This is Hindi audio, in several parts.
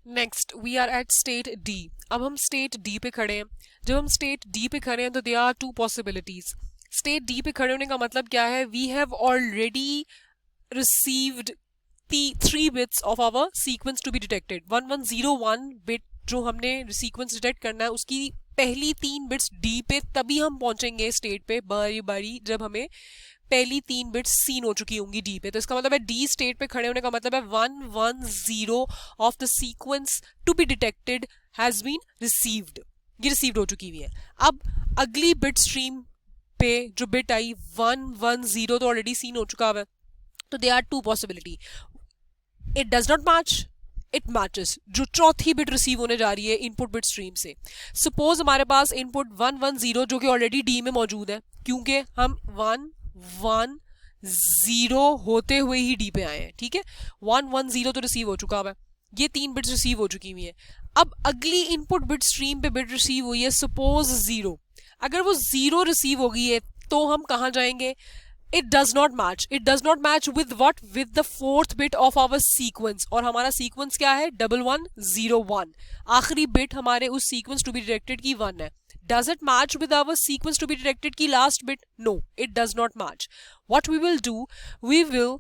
Next we are at state D. अब हम स्टेट डी पे खड़े हैं। जब हम स्टेट डी पे खड़े हैं तो they are two possibilities. State D पे खड़े होने का मतलब क्या है? We have already received three bits of our sequence to be detected. 1101 bit जो हमने सीक्वेंस डिटेक्ट करना है उसकी पहली तीन बिट्स डी पे तभी हम पहुंचेंगे स्टेट पे बारी बारी जब हमें पहली तीन बिट्स सीन हो चुकी होंगी डी पे। तो इसका मतलब है डी स्टेट पे खड़े होने का मतलब है 110 of the sequence to be detected has been received. ये रिसीव्ड हो चुकी हुई है। अब अगली बिट स्ट्रीम पे जो बिट आई 110 तो ऑलरेडी सीन हो चुका है। तो they are two possibility, it does not match, it matches. जो चौथी बिट रिसीव होने जा रही है इनपुट बिट स्ट्रीम से, सपोज हमारे पास इनपुट 110 जो कि ऑलरेडी डी में मौजूद है, क्योंकि हम 110 होते हुए ही डी पे आए हैं। ठीक है, 110 तो रिसीव हो चुका है, ये तीन बिट्स रिसीव हो चुकी हुई है। अब अगली इनपुट बिट स्ट्रीम पे बिट रिसीव हुई है सपोज 0। अगर वो 0 रिसीव हो गई है तो हम कहाँ जाएंगे? It does not match. It does not match with what? With the fourth bit of our sequence. और हमारा सीक्वेंस क्या है? 1101। आखिरी बिट हमारे उस सीक्वेंस टू बी डिटेक्टेड की 1 है। Does it match with our sequence to be detected की last bit? No, it does not match. What we will do, we will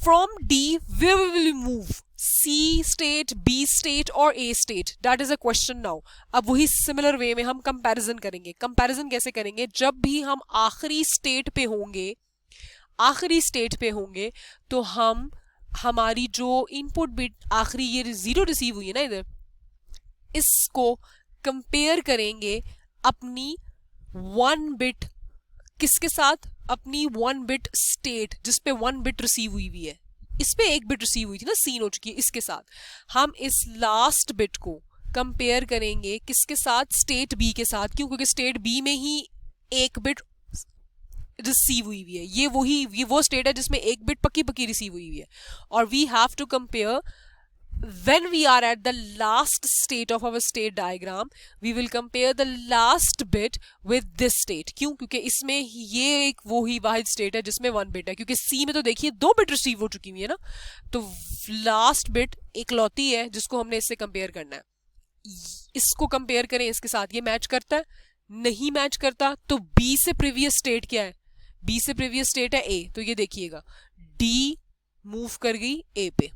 from D, where we will move? C state, B state और A state? That is a question now. अब वही सिमिलर वे में हम कंपैरिजन करेंगे। कंपैरिजन कैसे करेंगे? जब भी हम आखिरी स्टेट पे होंगे तो हम हमारी जो इनपुट बिट आखिरी ये 0 रिसीव हुई है ना इधर, इसको कंपेयर करेंगे अपनी 1 बिट किसके साथ? अपनी 1 बिट स्टेट जिसपे 1 बिट रिसीव हुई है, इस पे 1 बिट रिसीव हुई थी ना, सीन हो चुकी है, इसके साथ हम इस लास्ट बिट को कंपेयर करेंगे किसके साथ? स्टेट बी के साथ। क्यों? क्योंकि स्टेट बी में ही 1 बिट रिसीव हुई है। ये वो स्टेट है जिसमें 1 बिट पक्की पक्की रिसीव हुई है। और we have to compare when we are at the last state of our state diagram, we will compare the last bit with this state. क्यों? क्योंकि इसमें ये एक वो ही वाहिद स्टेट है जिसमें 1 बिट है, क्योंकि C में तो देखिए 2 बिट रिसीव हो चुकी हुई है ना, तो लास्ट बिट इकलौती है जिसको हमने इससे कंपेयर करना है। इसको कंपेयर करें इसके साथ, ये मैच करता है? नहीं मैच करता। तो B से प्रीवियस स्टेट क्या है? B से प्रीवियस स्टेट है A, तो ये देखिएगा D मूव कर गई A पे।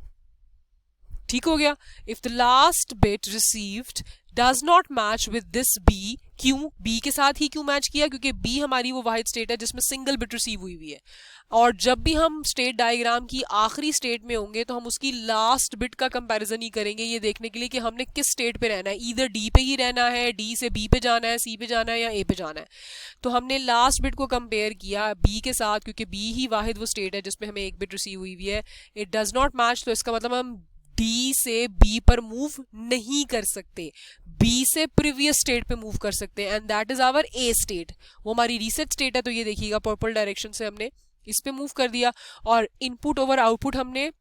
ठीक हो गया। If the last bit received does not match with this B, क्यों? बी के साथ ही क्यों मैच किया? क्योंकि बी हमारी वो वाहिद स्टेट है जिसमें सिंगल बिट रिसीव हुई है। और जब भी हम स्टेट डायग्राम की आखिरी स्टेट में होंगे तो हम उसकी लास्ट बिट का कंपैरिजन ही करेंगे, ये देखने के लिए कि हमने किस स्टेट पे रहना है। ईदर डी पे ही रहना है, डी से बी पे जाना है, सी पे जाना है या ए पे जाना है। तो हमने लास्ट बिट को कंपेयर किया बी के साथ, क्योंकि बी ही वाहिद वो स्टेट है जिसमें हमें 1 बिट रिसीव हुई है। इट डज नॉट मैच, तो इसका मतलब हम डी से बी पर मूव नहीं कर सकते, बी से प्रीवियस स्टेट पे मूव कर सकते हैं, and that is our A state. वो हमारी रीसेट स्टेट है। तो ये देखिएगा पर्पल डायरेक्शन से हमने इस पे मूव कर दिया। और इनपुट ओवर आउटपुट हमने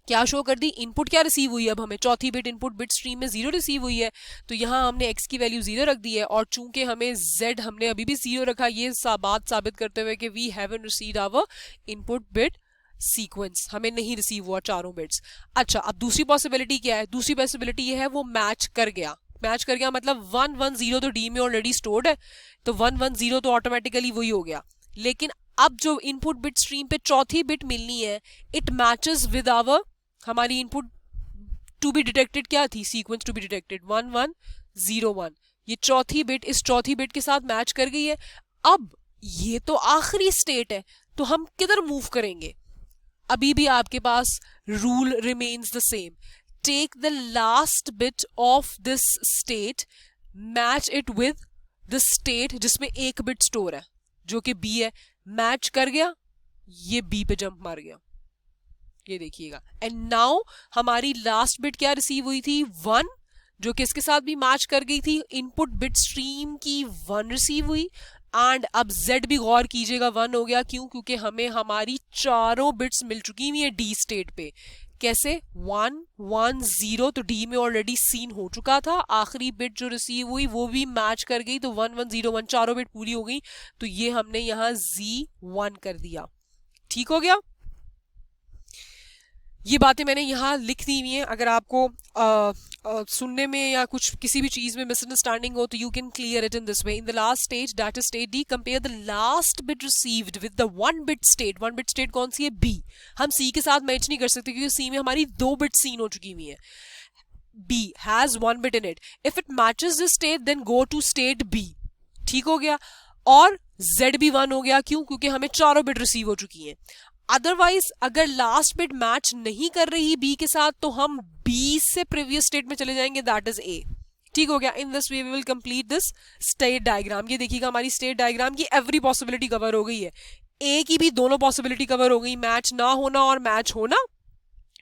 क्या शो कर दी? इनपुट क्या रिसीव हुई है? अब हमें चौथी बिट इनपुट बिट स्ट्रीम में 0 रिसीव हुई है, तो यहाँ हमने x की वैल्यू 0 रख दी है। और चूंकि हमें z हमने अभी भी 0 रखा, ये बात साबित करते हुए कि we haven't received our input bit sequence, हमें नहीं रिसीव हुआ चारों बिट्स। अच्छा, अब दूसरी पॉसिबिलिटी क्या है? दूसरी पॉसिबिलिटी ये है वो मैच कर गया। मैच कर गया मतलब 110 तो डी में ऑलरेडी स्टोर्ड है, तो 110 तो ऑटोमेटिकली वही हो गया। लेकिन अब जो इनपुट बिट स्ट्रीम पे चौथी बिट मिलनी है, इट मैचेस विद आवर हमारी इनपुट टू बी डिटेक्टेड क्या थी? Sequence to be detected 1101। ये चौथी बिट इस चौथी बिट के साथ मैच कर गई है। अब ये तो आखिरी स्टेट है, तो हम किधर मूव करेंगे? अभी भी आपके पास rule remains the same. Take the last bit of this state, match it with the state जिसमें 1 बिट स्टोर है जो कि बी है। मैच कर गया, ये बी पे जंप मार गया, ये देखिएगा। एंड नाउ हमारी लास्ट बिट क्या रिसीव हुई थी? 1, जो कि इसके साथ भी मैच कर गई थी। इनपुट बिट स्ट्रीम की 1 रिसीव हुई, एंड अब z भी गौर कीजिएगा 1 हो गया। क्यों? क्योंकि हमें हमारी चारों बिट्स मिल चुकी हुई है डी स्टेट पे। कैसे? 110 तो डी में ऑलरेडी सीन हो चुका था, आखिरी बिट जो रिसीव हुई वो भी मैच कर गई, तो 1101 चारों बिट पूरी हो गई, तो ये हमने यहाँ z1 कर दिया। ठीक हो गया। ये बातें मैंने यहाँ लिख दी हुई हैं, अगर आपको सुनने में या कुछ किसी भी चीज में मिसअंडरस्टैंडिंग हो तो you can clear it in this way. In the last stage that is state D, compare the last bit received with the one bit state. One bit state कौन सी है? बी. हम सी के साथ मैच नहीं कर सकते क्योंकि सी में हमारी 2 बिट सीन हो चुकी हुई है. B has 1 bit in it. If it matches this state, then go to state B. ठीक हो गया. और Z भी 1 हो गया. क्यों? क्योंकि हमें चारों बिट रिसीव हो चुकी हैं. अदरवाइज अगर लास्ट बिट मैच नहीं कर रही B के साथ तो हम B से प्रीवियस स्टेट में चले जाएंगे, दैट इज A. ठीक हो गया. In this way we will complete this state diagram. ये देखिएगा हमारी स्टेट डायग्राम की एवरी पॉसिबिलिटी कवर हो गई है. A की भी दोनों पॉसिबिलिटी कवर हो गई, मैच ना होना और मैच होना.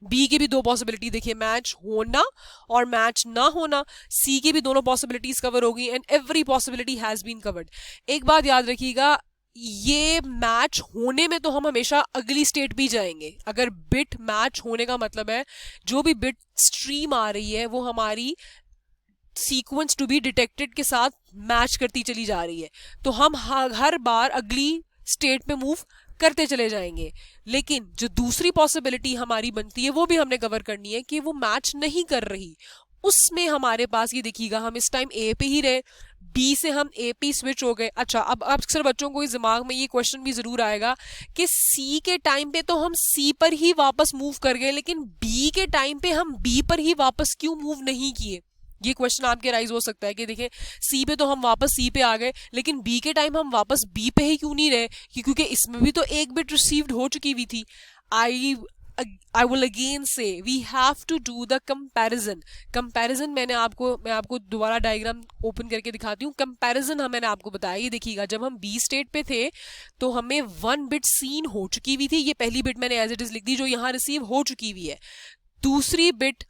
बी की भी 2 पॉसिबिलिटी देखिए, मैच होना और मैच ना होना. सी की भी दोनों पॉसिबिलिटीज कवर हो गई and every possibility has been covered. एक बात याद रखिएगा, ये मैच होने में तो हम हमेशा अगली स्टेट भी जाएंगे. अगर बिट मैच होने का मतलब है जो भी बिट स्ट्रीम आ रही है वो हमारी सीक्वेंस टू बी डिटेक्टेड के साथ मैच करती चली जा रही है, तो हम हर बार अगली स्टेट में मूव करते चले जाएंगे. लेकिन जो दूसरी पॉसिबिलिटी हमारी बनती है वो भी हमने कवर करनी है कि वो मैच नहीं कर रही. उसमें हमारे पास ये देखिएगा, हम इस टाइम ए पे ही रहे, बी से हम ए पे स्विच हो गए. अच्छा, अब अक्सर बच्चों को इस दिमाग में ये क्वेश्चन भी जरूर आएगा कि सी के टाइम पे तो हम सी पर ही वापस मूव कर गए, लेकिन बी के टाइम पे हम बी पर ही वापस क्यों मूव नहीं किए. ये क्वेश्चन आपके राइज हो सकता है कि देखिए सी पे तो हम वापस सी पे आ गए, लेकिन बी के टाइम हम वापस बी पे ही क्यों नहीं रहे, क्योंकि इसमें भी तो एक बिट रिसीव्ड हो चुकी हुई थी. I will again say we have to do the comparison. Comparison मैं आपको दोबारा डायग्राम ओपन करके दिखाती हूँ. कंपैरिजन मैंने आपको बताया, ये देखिएगा जब हम बी स्टेट पे थे तो हमें 1 बिट सीन हो चुकी हुई थी. ये पहली बिट मैंने एज इट इज लिख दी जो यहाँ रिसीव हो चुकी हुई है. दूसरी बिट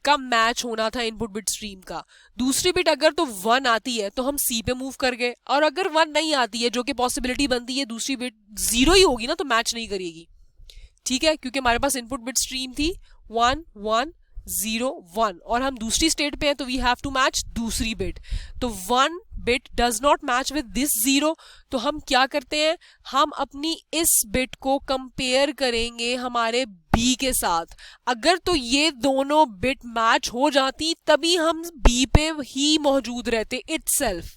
का मैच होना था इनपुट बिट स्ट्रीम का. दूसरी बिट अगर तो 1 आती है तो हम सी पे मूव कर गए, और अगर 1 नहीं आती है जो कि पॉसिबिलिटी बनती है दूसरी बिट 0 ही होगी ना, तो मैच नहीं करेगी. ठीक है, क्योंकि हमारे पास इनपुट बिट स्ट्रीम थी 1 1 0 1 और हम दूसरी स्टेट पे हैं तो वी हैव टू मैच दूसरी बिट. तो 1 bit does not match with this 0, तो हम क्या करते हैं, हम अपनी इस बिट को कंपेयर करेंगे हमारे बी के साथ. अगर तो ये दोनों बिट मैच हो जाती तभी हम बी पे ही मौजूद रहते इटसेल्फ.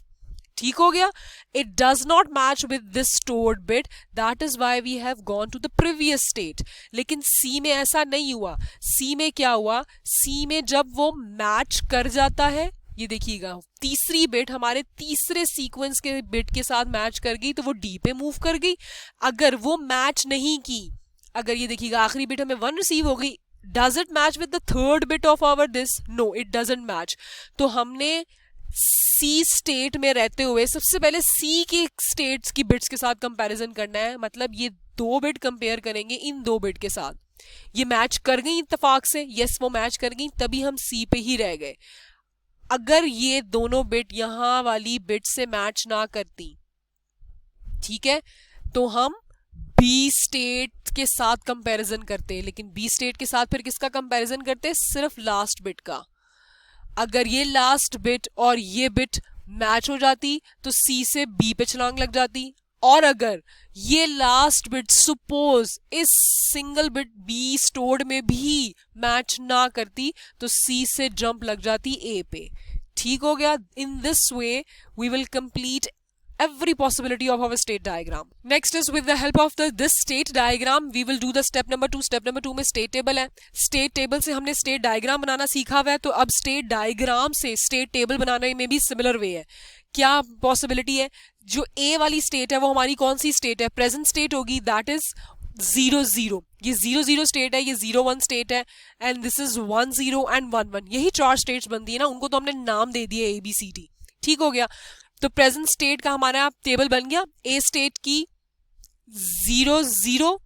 ठीक हो गया. It does not match with this stored bit, that is why we have gone to the previous state. लेकिन सी में ऐसा नहीं हुआ. सी में क्या हुआ, सी में जब वो मैच कर जाता है, ये देखिएगा तीसरी बिट हमारे तीसरे सीक्वेंस के बिट के साथ मैच कर गई तो वो डी पे मूव कर गई. अगर वो मैच नहीं की, अगर ये देखिएगा आखिरी बिट हमें 1 रिसीव हो गई, does it match with the third bit of our this? No, it doesn't match. तो हमने सी स्टेट में रहते हुए सबसे पहले सी की स्टेट्स की बिट्स के साथ कंपैरिजन करना है. मतलब ये 2 बिट कंपेयर करेंगे इन 2 बिट के साथ. ये मैच कर गई इत्तेफाक से, यस वो मैच कर गई, तभी हम सी पे ही रह गए. अगर ये दोनों बिट यहां वाली बिट से मैच ना करती, ठीक है, तो हम बी स्टेट के साथ कंपैरिजन करते. लेकिन बी स्टेट के साथ फिर किसका कंपैरिजन करते? सिर्फ लास्ट बिट का. अगर ये लास्ट बिट और ये बिट मैच हो जाती तो सी से बी पे छलांग लग जाती, और अगर ये लास्ट बिट सपोज इस सिंगल बिट बी स्टोर्ड में भी मैच ना करती तो सी से जंप लग जाती ए पे. ठीक हो गया. In this way we will complete every possibility of our state diagram. Next is with the help of this state diagram we will do the step number 2. Step number 2 में state table है. State table से हमने state diagram बनाना सीखा हुआ है, तो अब state diagram से state table बनाने में भी similar way है. क्या possibility है? जो A वाली state है वो हमारी कौन सी state है? present state होगी, that is 0 0. ये 0 0 स्टेट है, ये 0 1 स्टेट है, एंड दिस इज 1 0 एंड 1 1. यही 4 स्टेट्स बनती है ना, उनको तो हमने नाम दे दिए ABCD. ठीक हो गया. तो प्रेजेंट स्टेट का हमारा टेबल बन गया. ए स्टेट की 0 0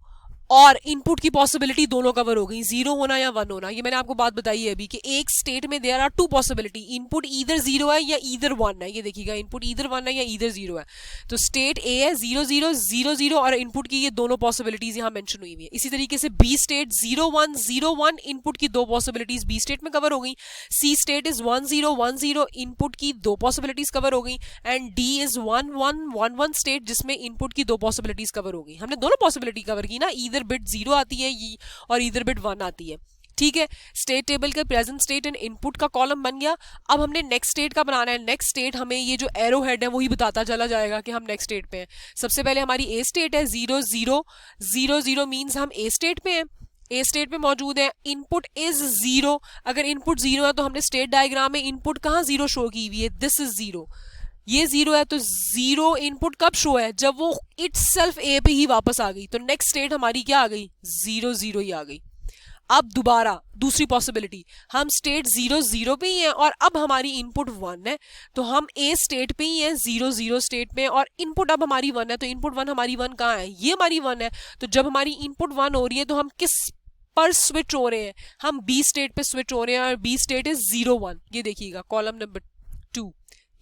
और इनपुट की पॉसिबिलिटी दोनों कवर हो गई, 0 होना या 1 होना. ये मैंने आपको बात बताई है अभी कि एक स्टेट में there are 2 possibility, input either 0 है या ईदर 1 है. ये देखिएगा इनपुट ईदर 1 है या ईदर 0 है. तो स्टेट ए है 0 0 0 0 और इनपुट की ये दोनों पॉसिबिलिटीज यहाँ मेंशन हुई हुई है. इसी तरीके से बी स्टेट 0 1 0 1, इनपुट की 2 पॉसिबिलिटीज बी स्टेट में कवर हो गई. सी स्टेट इज 1 0 1 0, इनपुट की 2 पॉसिबिलिटीज कवर हो गई. एंड डी इज 1 1 1 1 स्टेट जिसमें इनपुट की 2 पॉसिबिलिटीज कवर हो गई. हमने दोनों पॉसिबिलिटी कवर की ना, ईदर ईदर बिट 0 आती है और ईदर बिट 1 आती है, ठीक है। स्टेट टेबल का प्रेजेंट स्टेट एंड इनपुट का कॉलम बन गया। अब हमने नेक्स्ट स्टेट का बनाना है। नेक्स्ट स्टेट हमें ये जो एरो हेड है वही बताता चला जाएगा कि हम नेक्स्ट स्टेट पे हैं। सबसे पहले हमारी ए स्टेट है 0 0 0 0 मीन्स हम ए स्टेट पे हैं, ए स्टेट पे मौजूद है। इनपुट इज 0, अगर इनपुट 0 है तो हमने स्टेट डायग्राम में इनपुट कहाँ 0 शो की हुई है, दिस इज 0, ये 0 है। तो 0 इनपुट कब शो है, जब वो इटसेल्फ ए पे ही वापस आ गई, तो नेक्स्ट स्टेट हमारी क्या आ गई, 0 0 ही आ गई। अब दोबारा दूसरी पॉसिबिलिटी, हम स्टेट 0 0 पे ही हैं और अब हमारी इनपुट 1 है, तो हम ए स्टेट पे ही हैं 0 0 स्टेट में, और इनपुट अब हमारी 1 है, तो इनपुट 1 हमारी 1 कहाँ है, ये हमारी 1 है। तो जब हमारी इनपुट 1 हो रही है तो हम किस पर स्विच हो रहे हैं, हम बी स्टेट पे स्विच हो रहे हैं, और बी स्टेट इज 0 1, ये देखिएगा कॉलम नंबर 2,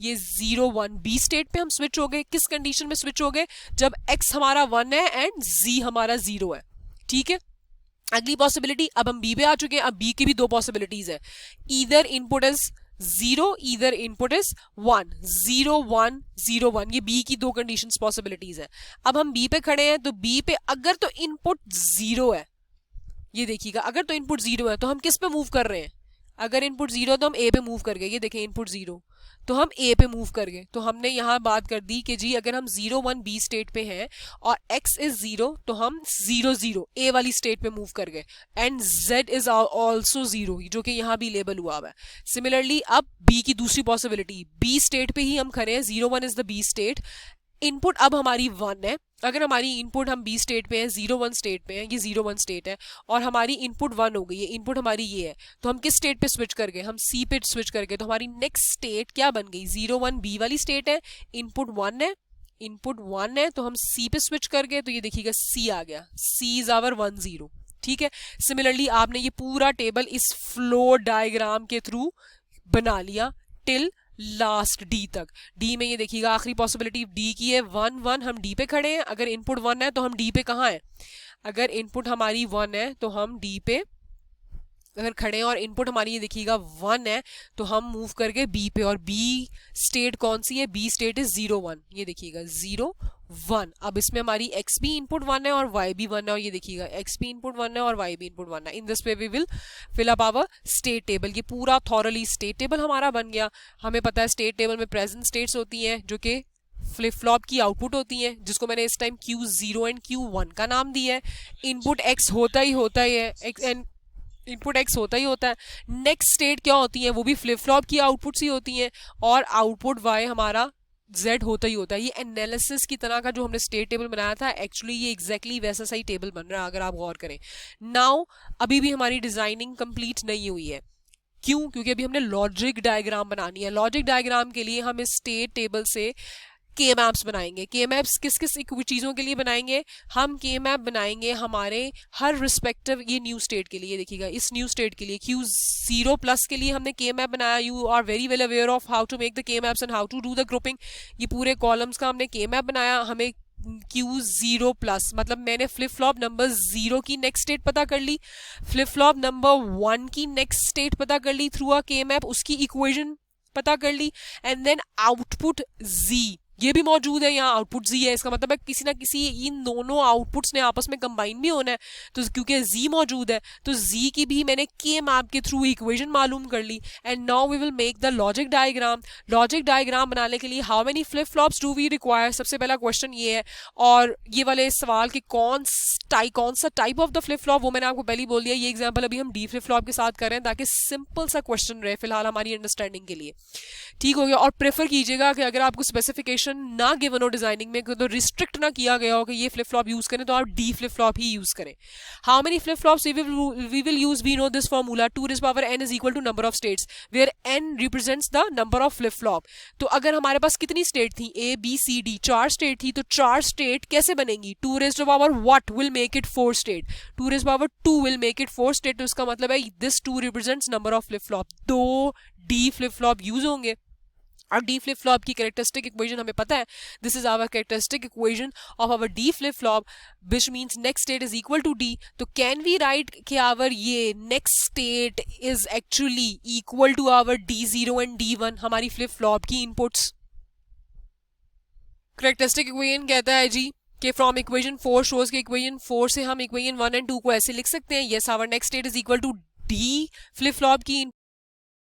ये 0 1 बी स्टेट पे हम स्विच हो गए। किस कंडीशन में स्विच हो गए, जब x हमारा 1 है एंड z हमारा 0 है, ठीक है। अगली पॉसिबिलिटी, अब हम बी पे आ चुके हैं, अब बी की भी दो पॉसिबिलिटीज है, either input is 0 either input is 1, 0 1 0 1, ये बी की दो कंडीशंस पॉसिबिलिटीज है। अब हम बी पे खड़े हैं, तो बी पे अगर तो इनपुट 0 है, ये देखिएगा अगर तो इनपुट 0 है तो हम किस पे मूव कर रहे हैं, अगर इनपुट 0 है तो हम ए पे मूव कर गए, ये देखें इनपुट 0 तो हम ए पे मूव कर गए। तो हमने यहाँ बात कर दी कि जी अगर हम 0 1 बी स्टेट पे हैं और x इज 0 तो हम 0 0 ए वाली स्टेट पे मूव कर गए, एंड z इज ऑल्सो 0 जो कि यहाँ भी लेबल हुआ हुआ है। सिमिलरली अब b की दूसरी पॉसिबिलिटी, बी स्टेट पे ही हम खड़े हैं, 0 1 is the B state, input अब हमारी 1 है, अगर हमारी इनपुट हम बी स्टेट पे हैं, 0 1 स्टेट पे हैं, ये 0 1 स्टेट है, और हमारी इनपुट 1 हो गई है, इनपुट हमारी ये है, तो हम किस स्टेट पे स्विच कर गए, हम सी पे स्विच कर गए। तो हमारी नेक्स्ट स्टेट क्या बन गई, 0 1 बी वाली स्टेट है, इनपुट 1 है, इनपुट 1 है, तो हम सी पे स्विच कर गए, तो ये देखिएगा सी आ गया, सी इज आवर 1 0, ठीक है। सिमिलरली आपने ये पूरा टेबल इस फ्लो डायग्राम के थ्रू बना लिया टिल लास्ट डी तक। डी में ये देखिएगा आखिरी पॉसिबिलिटी डी की है 1 1, हम डी पे खड़े हैं, अगर इनपुट 1 है तो हम डी पे कहाँ हैं, अगर इनपुट हमारी 1 है तो हम डी पे अगर खड़े हैं और इनपुट हमारी ये देखिएगा 1 है तो हम मूव करके बी पे, और बी स्टेट कौन सी है, बी स्टेट इज 0 1, ये देखिएगा 0 1। अब इसमें हमारी एक्स भी इनपुट 1 है और वाई भी 1 है, और ये देखिएगा एक्स भी इनपुट 1 है और वाई भी इनपुट 1 है। In this way we will fill up our state table. ये पूरा थॉरली स्टेट टेबल हमारा बन गया। हमें पता है स्टेट टेबल में प्रेजेंट स्टेट्स होती हैं जो कि फ्लिप फ्लॉप की आउटपुट होती हैं, जिसको मैंने इस टाइम Q0 एंड Q1 का नाम दिया है। इनपुट एक्स होता ही है, एंड इनपुट एक्स होता ही होता है। नेक्स्ट स्टेट क्या होती है, वो भी फ्लिप फ्लॉप की आउटपुट्स ही होती हैं, और आउटपुट वाई हमारा Z होता ही होता है। ये एनालिसिस की तरह का जो हमने स्टेट टेबल बनाया था, एक्चुअली ये एग्जैक्टली वैसा सही टेबल बन रहा है अगर आप गौर करें। नाउ अभी भी हमारी डिजाइनिंग कंप्लीट नहीं हुई है, क्यों, क्योंकि अभी हमने लॉजिक डायग्राम बनानी है। लॉजिक डायग्राम के लिए हम इस स्टेट टेबल से के मैप्स बनाएंगे। के मैप्स किस किस चीज़ों के लिए बनाएंगे, हम के मैप बनाएंगे हमारे हर रिस्पेक्टिव, ये न्यू स्टेट के लिए देखिएगा, इस न्यू स्टेट के लिए Q0 प्लस के लिए हमने के मैप बनाया। You are very well aware of how to make the K maps and how to do the grouping. ये पूरे कॉलम्स का हमने के मैप बनाया। हमें Q0 प्लस मतलब मैंने फ्लिप फ्लॉप नंबर 0 की नेक्स्ट स्टेट पता कर ली, फ्लिप फ्लॉप नंबर 1 की नेक्स्ट स्टेट पता कर ली थ्रू अ के मैप, उसकी इक्वेशन पता कर ली, एंड देन आउटपुट Z ये भी मौजूद है यहाँ, आउटपुट Z है, इसका मतलब है किसी ना किसी इन दोनों आउटपुट्स ने आपस में कंबाइन भी होना है। तो क्योंकि Z मौजूद है तो Z की भी मैंने के मैप के थ्रू इक्वेशन मालूम कर ली। And now we will make the logic diagram. Logic diagram बनाने के लिए how many flip flops do we require, सबसे पहला क्वेश्चन ये है। और ये वाले सवाल के कौन सा type of the flip flop, वो मैंने आपको पहले ही बोल दिया। ये एग्जाम्पल अभी हम डी फ्लिप फ्लॉप के साथ कर रहे हैं ताकि सिंपल सा क्वेश्चन रहे फिलहाल हमारी अंडरस्टैंडिंग के लिए, ठीक हो गया। और प्रेफर कीजिएगा कि अगर आपको स्पेसिफिकेशन ना गिवन हो डिजाइनिंग में, तो रिस्ट्रिक्ट ना किया गया हो कि ये फ्लिप फ्लॉप यूज करें, तो आप डी फ्लिप फ्लॉप ही यूज करें। How many flip flops we will use, we know this formula 2 raised power n is equal to number of states where n represents the number of flip flop। तो अगर हमारे पास कितनी स्टेट थी, A B C D, 4 state थी, तो 4 स्टेट कैसे बनेंगी, 2 raised power what will make it 4 state, 2 raised power 2 will make it 4 state। तो इसका मतलब है this 2 represents number of flip flop, 2 D flip flop use होंगे। और डी फ्लिप फ्लॉप की कैरेक्टरिस्टिक इक्वेशन हमें पता है, this is our characteristic equation of our D flip flop which means next state is equal to D. तो कैन वी राइट कि आवर ये next state is actually equal to our D0 and D1 हमारी फ्लिप फ्लॉप की इनपुट्स। कैरेक्टरिस्टिक इक्वेशन कहता है जी कि फ्रॉम इक्वेशन 4 शोज के इक्वेशन 4 से हम इक्वेशन 1 एंड 2 को ऐसे लिख सकते हैं, yes our next state is equal to D flip flop की